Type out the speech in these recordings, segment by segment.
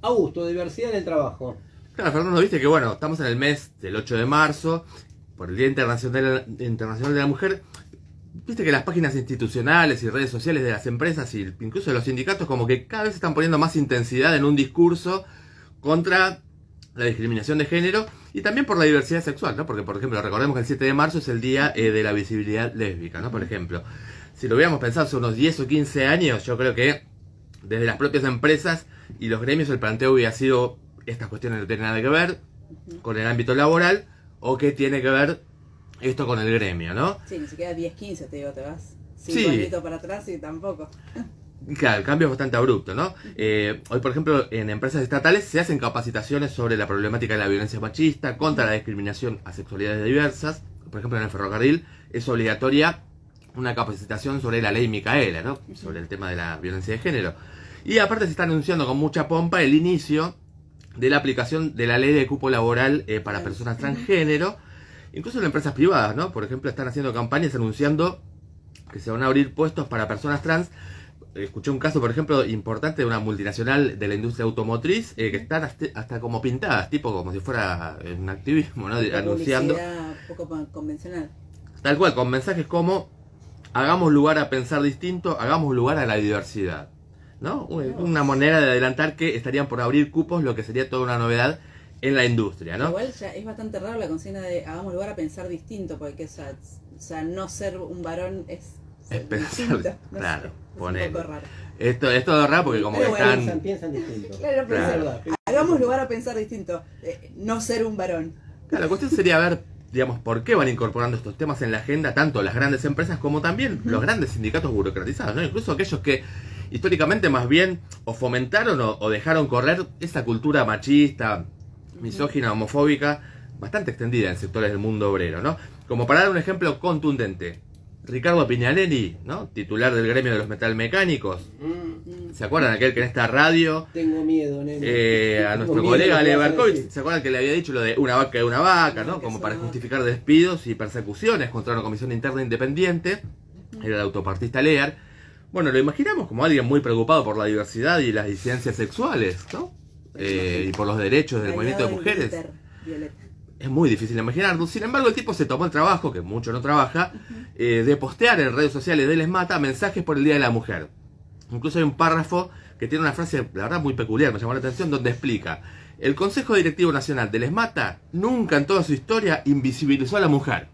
Augusto, diversidad en el trabajo. Claro, Fernando, viste que bueno, estamos en el mes del 8 de marzo, por el Día Internacional de la Mujer. Viste que las páginas institucionales y redes sociales de las empresas y incluso de los sindicatos como que cada vez están poniendo más intensidad en un discurso contra la discriminación de género y también por la diversidad sexual, ¿no? Porque, por ejemplo, recordemos que el 7 de marzo es el día de la visibilidad lésbica, ¿no? Por ejemplo, si lo hubiéramos pensado hace unos 10 o 15 años, yo creo que desde las propias empresas y los gremios el planteo hubiera sido: estas cuestiones no tienen nada que ver con el ámbito laboral, o que tiene que ver esto con el gremio, ¿no? Sí, ni siquiera 10, 15, te digo, te vas 5 Sí. añitos para atrás y tampoco. Claro, el cambio es bastante abrupto, ¿no? Hoy, por ejemplo, en empresas estatales se hacen capacitaciones sobre la problemática de la violencia machista, contra la discriminación a sexualidades diversas. Por ejemplo, en el ferrocarril es obligatoria una capacitación sobre la ley Micaela, ¿no? Sobre el tema de la violencia de género. Y aparte se está anunciando con mucha pompa el inicio de la aplicación de la ley de cupo laboral para personas transgénero, incluso en empresas privadas, ¿no? Por ejemplo, están haciendo campañas anunciando que se van a abrir puestos para personas trans. Escuché un caso, por ejemplo, importante de una multinacional de la industria automotriz que están hasta como pintadas, tipo como si fuera un activismo, ¿no? Anunciando. Poco convencional. Tal cual, con mensajes como: hagamos lugar a pensar distinto, hagamos lugar a la diversidad, ¿no? Una manera de adelantar que estarían por abrir cupos, lo que sería toda una novedad en la industria, ¿no? Igual ya es bastante raro la consigna de hagamos lugar a pensar distinto, porque no ser un varón es distinto. No claro, sé, ponele. es un poco raro. Esto es todo raro porque como que Pero están... piensan distinto. Claro, pero Claro. hagamos lugar a pensar distinto, no ser un varón. Claro, la cuestión sería ver, digamos, por qué van incorporando estos temas en la agenda tanto las grandes empresas como también los grandes sindicatos burocratizados, ¿no? Incluso aquellos que históricamente más bien o fomentaron o dejaron correr esa cultura machista, misógina, homofóbica, bastante extendida en sectores del mundo obrero, ¿no? Como para dar un ejemplo contundente, Ricardo Piñanelli, ¿no? Titular del gremio de los metalmecánicos. ¿Se acuerdan aquel que en esta radio Tengo miedo, nene. a Tengo nuestro miedo colega de lo que Ale vas a Berkovich, decir. ¿se acuerdan que le había dicho lo de una vaca es una vaca, ¿no? Como para justificar despidos y persecuciones contra una comisión interna independiente? Era el autopartista Lear. Bueno, lo imaginamos como alguien muy preocupado por la diversidad y las disidencias sexuales, ¿no? Y por los derechos del movimiento de mujeres. Violeta. Es muy difícil de imaginarlo. Sin embargo, el tipo se tomó el trabajo, que mucho no trabaja, de postear en redes sociales de ESMATA mensajes por el Día de la Mujer. Incluso hay un párrafo que tiene una frase, la verdad, muy peculiar, me llamó la atención, donde explica: el Consejo Directivo Nacional del ESMATA nunca en toda su historia invisibilizó a la mujer.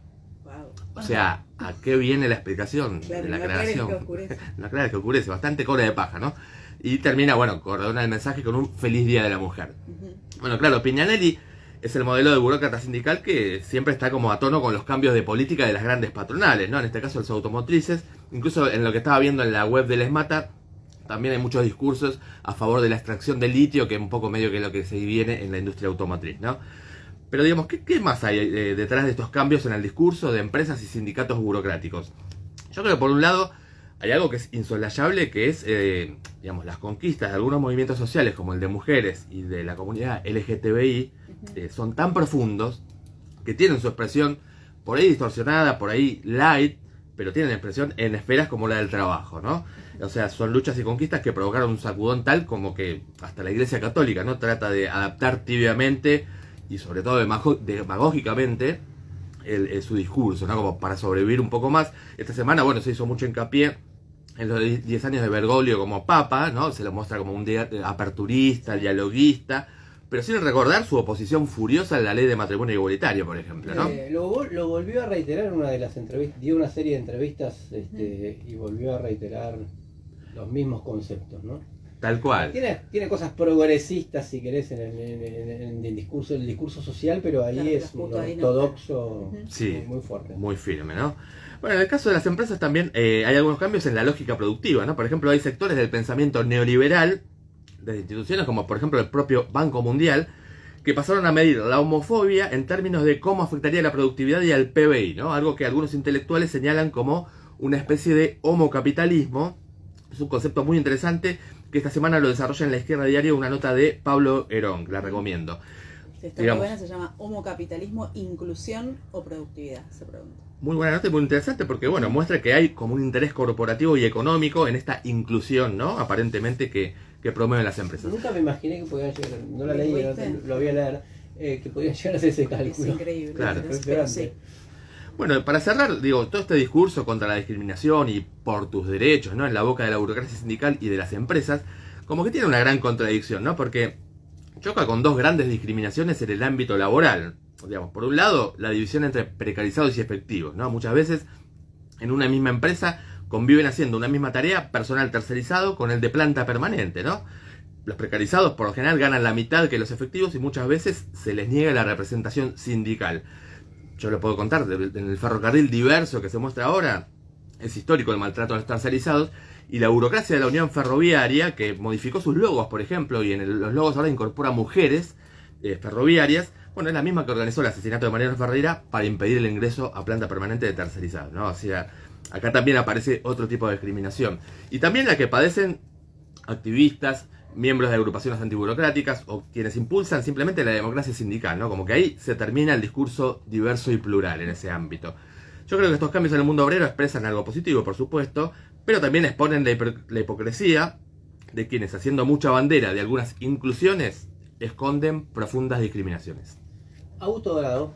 Wow. O sea, ¿a qué viene la explicación Claro, de la no aclares aclaración? que oscurece. No aclares que oscurece, bastante cola de paja, ¿no? Y termina, bueno, coordona el mensaje con un feliz Día de la Mujer. Bueno, claro, Piñanelli es el modelo de burócrata sindical que siempre está como a tono con los cambios de política de las grandes patronales, ¿no? En este caso, las automotrices. Incluso en lo que estaba viendo en la web del ESMATA, también hay muchos discursos a favor de la extracción de litio, que es un poco medio que lo que se viene en la industria automotriz, ¿no? Pero digamos, ¿qué más hay detrás de estos cambios en el discurso de empresas y sindicatos burocráticos? Yo creo que por un lado hay algo que es insolayable, que es, digamos, las conquistas de algunos movimientos sociales como el de mujeres y de la comunidad LGTBI son tan profundos que tienen su expresión por ahí distorsionada, por ahí light, pero tienen expresión en esferas como la del trabajo, ¿no? O sea, son luchas y conquistas que provocaron un sacudón tal como que hasta la Iglesia Católica, ¿no? Trata de adaptar tibiamente y sobre todo demagógicamente su discurso, ¿no? Como para sobrevivir un poco más. Esta semana, bueno, se hizo mucho hincapié en los 10 años de Bergoglio como papa, ¿no? Se lo muestra como un aperturista, dialoguista, pero sin recordar su oposición furiosa a la ley de matrimonio igualitario, por ejemplo, ¿no? Lo volvió a reiterar en una de las entrevistas, dio una serie de entrevistas y volvió a reiterar los mismos conceptos, ¿no? Tal cual. Tiene cosas progresistas, si querés, en el discurso social, pero ahí Claro, es un justo ahí no ortodoxo Sí, muy fuerte. muy firme, ¿no? Bueno, en el caso de las empresas también hay algunos cambios en la lógica productiva, ¿no? Por ejemplo, hay sectores del pensamiento neoliberal, de instituciones como por ejemplo el propio Banco Mundial, que pasaron a medir la homofobia en términos de cómo afectaría la productividad y al PBI, ¿no? Algo que algunos intelectuales señalan como una especie de homocapitalismo. Es un concepto muy interesante que esta semana lo desarrolla en La Izquierda Diario, una nota de Pablo Herón, la recomiendo. Si está muy buena, se llama homocapitalismo, inclusión o productividad, se pregunta. Muy buena nota y muy interesante porque, bueno, muestra que hay como un interés corporativo y económico en esta inclusión, ¿no? Aparentemente que promueven las empresas. Nunca me imaginé que podían llegar, no la leí, ¿Viste? lo voy a leer, que podían llegar a hacer ese Es cálculo. increíble. Claro. Pero sí. Bueno, para cerrar, digo, todo este discurso contra la discriminación y por tus derechos, ¿no? En la boca de la burocracia sindical y de las empresas, como que tiene una gran contradicción, ¿no? Porque choca con dos grandes discriminaciones en el ámbito laboral. Digamos, por un lado, la división entre precarizados y efectivos, ¿no? Muchas veces en una misma empresa conviven haciendo una misma tarea personal tercerizado con el de planta permanente, ¿no? Los precarizados por lo general ganan la mitad que los efectivos y muchas veces se les niega la representación sindical. Yo lo puedo contar, en el ferrocarril diverso que se muestra ahora, es histórico el maltrato a los tercerizados, y la burocracia de la Unión Ferroviaria, que modificó sus logos, por ejemplo, y en los logos ahora incorpora mujeres ferroviarias, bueno, es la misma que organizó el asesinato de Mariano Ferreira para impedir el ingreso a planta permanente de tercerizados, ¿no? O sea, acá también aparece otro tipo de discriminación. Y también la que padecen activistas, miembros de agrupaciones antiburocráticas o quienes impulsan simplemente la democracia sindical, ¿no? Como que ahí se termina el discurso diverso y plural en ese ámbito. Yo creo que estos cambios en el mundo obrero expresan algo positivo, por supuesto, pero también exponen la hipocresía de quienes, haciendo mucha bandera de algunas inclusiones, esconden profundas discriminaciones. Auto Dorado.